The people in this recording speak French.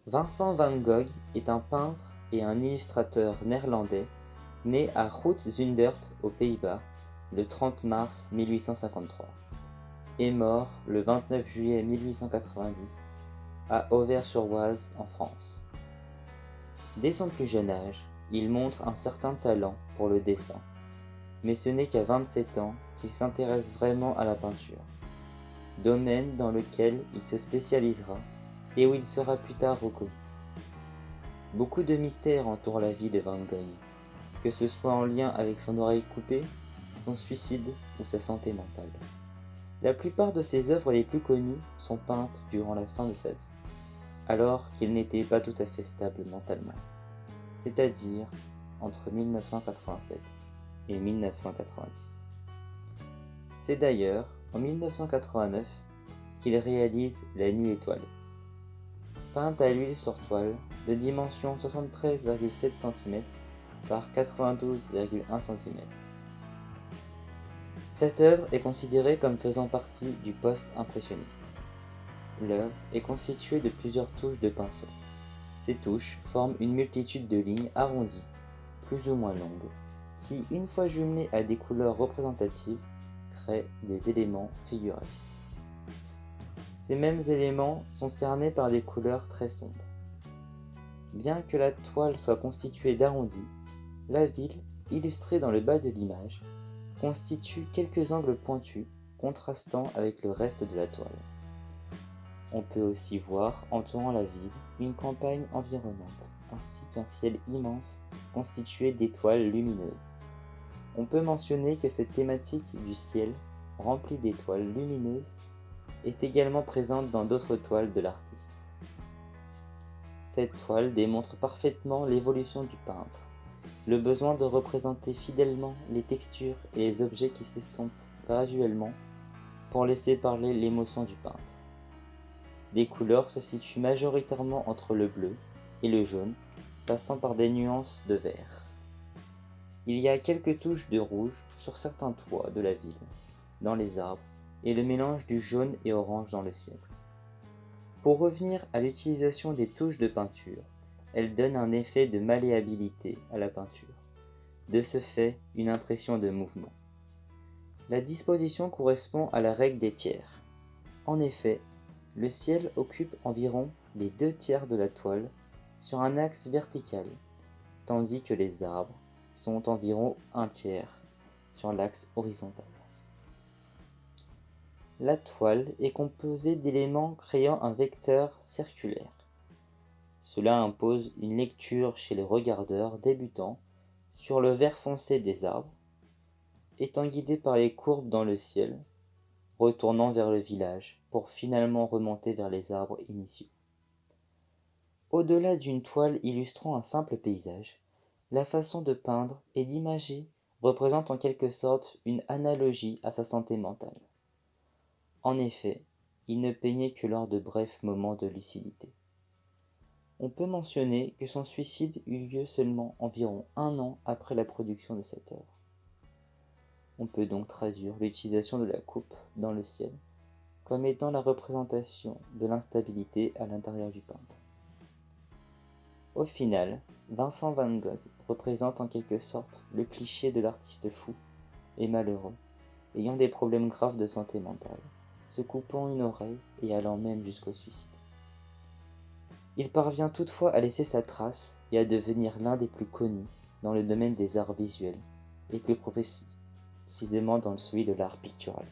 Vincent van Gogh est un peintre et un illustrateur néerlandais né à Goed-Zundert aux Pays-Bas le 30 mars 1853 et mort le 29 juillet 1890 à Auvers-sur-Oise en France. Dès son plus jeune âge, il montre un certain talent pour le dessin, mais ce n'est qu'à 27 ans qu'il s'intéresse vraiment à la peinture, domaine dans lequel il se spécialisera et où il sera plus tard reconnu. Beaucoup de mystères entourent la vie de Van Gogh, que ce soit en lien avec son oreille coupée, son suicide ou sa santé mentale. La plupart de ses œuvres les plus connues sont peintes durant la fin de sa vie, alors qu'il n'était pas tout à fait stable mentalement, c'est-à-dire entre 1987 et 1990. C'est d'ailleurs en 1989 qu'il réalise La Nuit étoilée. Peinte à l'huile sur toile de dimension 73,7 cm par 92,1 cm. Cette œuvre est considérée comme faisant partie du post-impressionniste. L'œuvre est constituée de plusieurs touches de pinceau. Ces touches forment une multitude de lignes arrondies, plus ou moins longues, qui, une fois jumelées à des couleurs représentatives, créent des éléments figuratifs. Ces mêmes éléments sont cernés par des couleurs très sombres. Bien que la toile soit constituée d'arrondis, la ville, illustrée dans le bas de l'image, constitue quelques angles pointus contrastant avec le reste de la toile. On peut aussi voir, entourant la ville, une campagne environnante, ainsi qu'un ciel immense constitué d'étoiles lumineuses. On peut mentionner que cette thématique du ciel, rempli d'étoiles lumineuses, est également présente dans d'autres toiles de l'artiste. Cette toile démontre parfaitement l'évolution du peintre, le besoin de représenter fidèlement les textures et les objets qui s'estompent graduellement pour laisser parler l'émotion du peintre. Les couleurs se situent majoritairement entre le bleu et le jaune, passant par des nuances de vert. Il y a quelques touches de rouge sur certains toits de la ville, dans les arbres, et le mélange du jaune et orange dans le ciel. Pour revenir à l'utilisation des touches de peinture, elles donnent un effet de malléabilité à la peinture. De ce fait, une impression de mouvement. La disposition correspond à la règle des tiers. En effet, le ciel occupe environ les 2/3 de la toile sur un axe vertical, tandis que les arbres sont environ 1/3 sur l'axe horizontal. La toile est composée d'éléments créant un vecteur circulaire. Cela impose une lecture chez les regardeurs débutants sur le vert foncé des arbres, étant guidé par les courbes dans le ciel, retournant vers le village pour finalement remonter vers les arbres initiaux. Au-delà d'une toile illustrant un simple paysage, la façon de peindre et d'imager représente en quelque sorte une analogie à sa santé mentale. En effet, il ne peignait que lors de brefs moments de lucidité. On peut mentionner que son suicide eut lieu seulement environ 1 an après la production de cette œuvre. On peut donc traduire l'utilisation de la coupe dans le ciel comme étant la représentation de l'instabilité à l'intérieur du peintre. Au final, Vincent van Gogh représente en quelque sorte le cliché de l'artiste fou et malheureux, ayant des problèmes graves de santé mentale, se coupant une oreille et allant même jusqu'au suicide. Il parvient toutefois à laisser sa trace et à devenir l'un des plus connus dans le domaine des arts visuels, et plus précisément dans celui de l'art pictural.